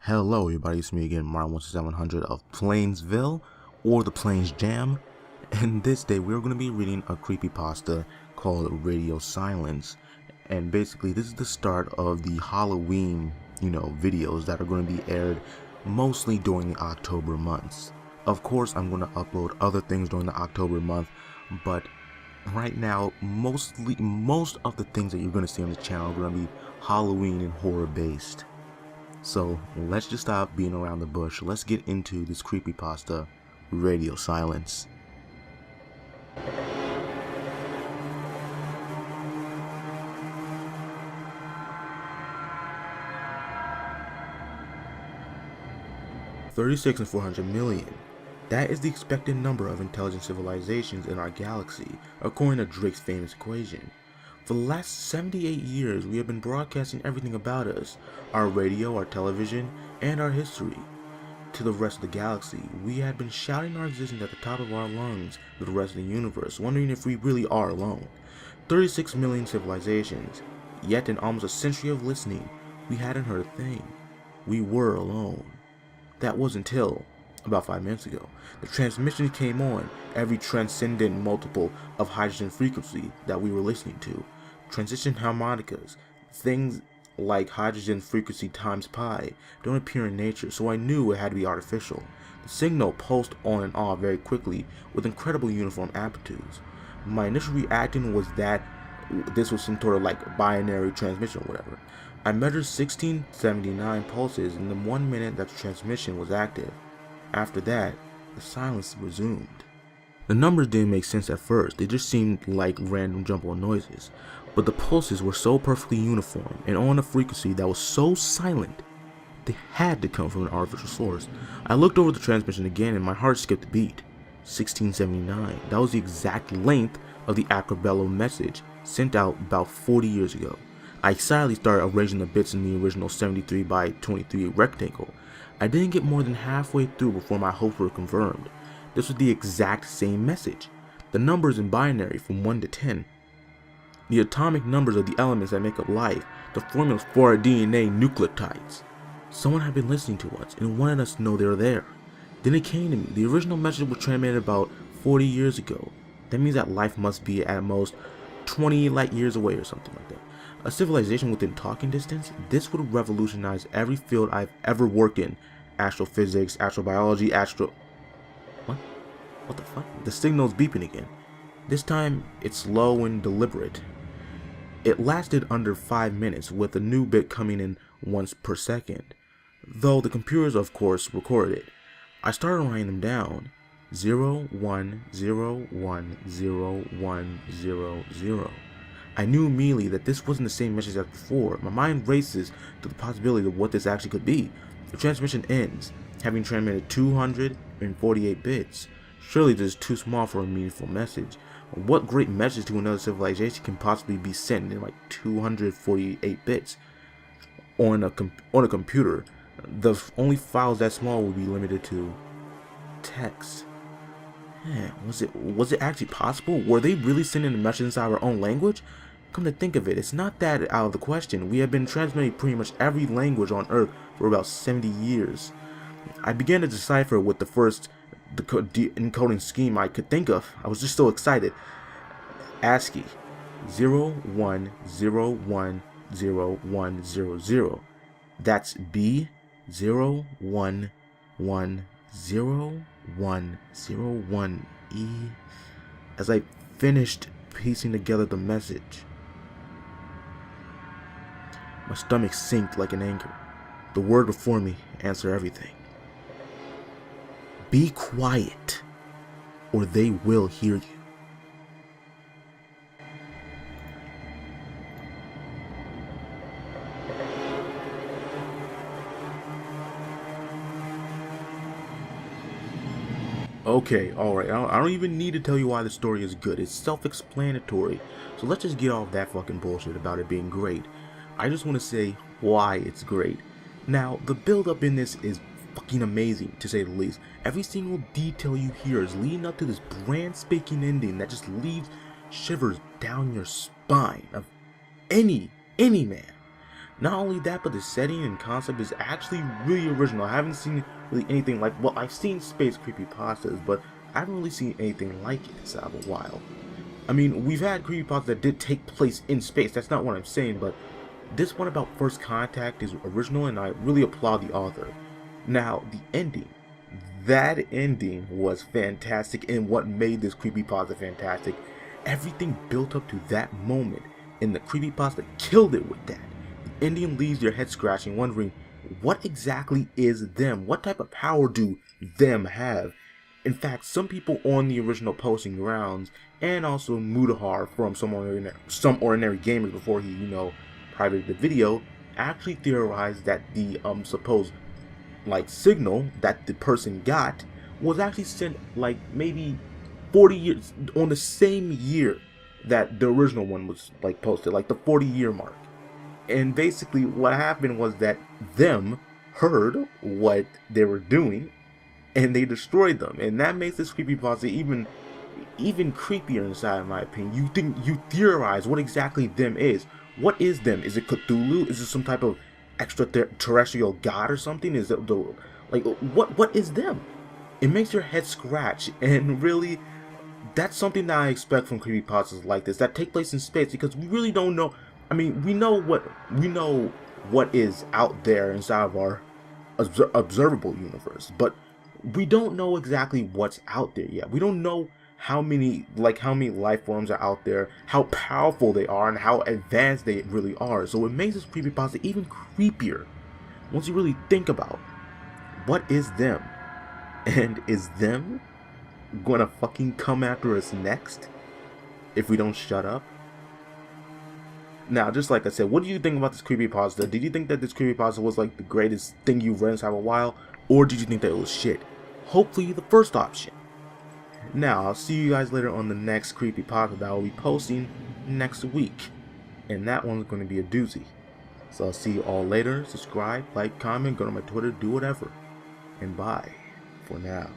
Hello everybody, it's me again, Martin16700 of Plainsville, or the Plains Jam, and this day we're going to be reading a creepypasta called Radio Silence. And basically this is the start of the Halloween, videos that are going to be aired mostly during the October months. Of course I'm going to upload other things during the October month, but right now most of the things that you're going to see on the channel are going to be Halloween and horror based. So let's just stop being around the bush. Let's get into this creepypasta, Radio Silence. $36 and 400 million. That is the expected number of intelligent civilizations in our galaxy, according to Drake's famous equation. For the last 78 years, we have been broadcasting everything about us, our radio, our television, and our history. To the rest of the galaxy, we had been shouting our existence at the top of our lungs to the rest of the universe, wondering if we really are alone. 36 million civilizations, yet in almost a century of listening, we hadn't heard a thing. We were alone. That was until, about 5 minutes ago, the transmission came on, every transcendent multiple of hydrogen frequency that we were listening to. Transition harmonicas, things like hydrogen frequency times pi, don't appear in nature, so I knew it had to be artificial. The signal pulsed on and off very quickly with incredible uniform amplitudes. My initial reaction was that this was some sort of like binary transmission or whatever. I measured 1679 pulses in the 1 minute that the transmission was active. After that, the silence resumed. The numbers didn't make sense at first, they just seemed like random jumbled noises, but the pulses were so perfectly uniform and on a frequency that was so silent, they had to come from an artificial source. I looked over the transmission again and my heart skipped a beat. 1679, that was the exact length of the Acrobello message sent out about 40 years ago. I excitedly started arranging the bits in the original 73 by 23 rectangle. I didn't get more than halfway through before my hopes were confirmed. This was the exact same message. The numbers in binary from 1 to 10. The atomic numbers of the elements that make up life. The formulas for our DNA nucleotides. Someone had been listening to us and wanted us to know they were there. Then it came to me. The original message was transmitted about 40 years ago. That means that life must be at most 20 light years away or something like that. A civilization within talking distance? This would revolutionize every field I've ever worked in. Astrophysics, astrobiology, What the fuck? The signal's beeping again. This time, it's slow and deliberate. It lasted under 5 minutes, with a new bit coming in once per second. Though the computers, of course, recorded it. I started writing them down. 0, 1, 0, 1, 0, 1, 0, 0. I knew immediately that this wasn't the same message as before. My mind races to the possibility of what this actually could be. The transmission ends, having transmitted 248 bits. Surely this is too small for a meaningful message. What great message to another civilization can possibly be sent in like 248 bits? On a computer, the only files that small would be limited to text. Man, was it actually possible? Were they really sending a message inside our own language? Come to think of it, it's not that out of the question. We have been transmitting pretty much every language on Earth for about 70 years. I began to decipher with the first encoding scheme I could think of. I was just so excited. ASCII 01010100. That's B01100101E. As I finished piecing together the message, my stomach sinked like an anchor. The word before me answered everything. Be quiet, or they will hear you. Okay, alright, I don't even need to tell you why the story is good. It's self-explanatory. So let's just get off that fucking bullshit about it being great. I just want to say why it's great. Now, the build-up in this is fucking amazing, to say the least. Every single detail you hear is leading up to this brand spanking ending that just leaves shivers down your spine of any man. Not only that, but the setting and concept is actually really original. I haven't seen really anything like, well, I've seen space creepypastas, but I haven't really seen anything like it inside of a while. I mean, we've had creepypastas that did take place in space, that's not what I'm saying, but this one about first contact is original, and I really applaud the author. Now, the ending. That ending was fantastic, and what made this creepypasta fantastic, everything built up to that moment, and the creepypasta killed it with that. The ending leaves your head scratching, wondering, what exactly is them? What type of power do them have? In fact, some people on the original posting grounds, and also Mudahar from Some Ordinary Gamers before he, privated the video, actually theorized that the supposed signal that the person got was actually sent like maybe 40 years on the same year that the original one was like posted, like the 40-year mark. And basically what happened was that them heard what they were doing and they destroyed them, and that makes this creepypasta even creepier inside, in my opinion. You theorize what exactly them is. What is them? Is it Cthulhu? Is it some type of extraterrestrial god or something? Is it what is them? It makes your head scratch, and really, that's something that I expect from creepypastas like this that take place in space, because we really don't know. I mean, we know what is out there inside of our observable universe, but we don't know exactly what's out there yet. We don't know how many life forms are out there, how powerful they are, and how advanced they really are. So it makes this creepypasta even creepier once you really think about what is them, and is them gonna fucking come after us next if we don't shut up? Now, just like I said, what do you think about this creepypasta? Did you think that this creepypasta was like the greatest thing you've read inside of a while, or did you think that it was shit? Hopefully the first option. Now, I'll see you guys later on the next creepypasta that I'll be posting next week, and that one's going to be a doozy. So I'll see you all later. Subscribe, like, comment, go to my Twitter, do whatever, and bye for now.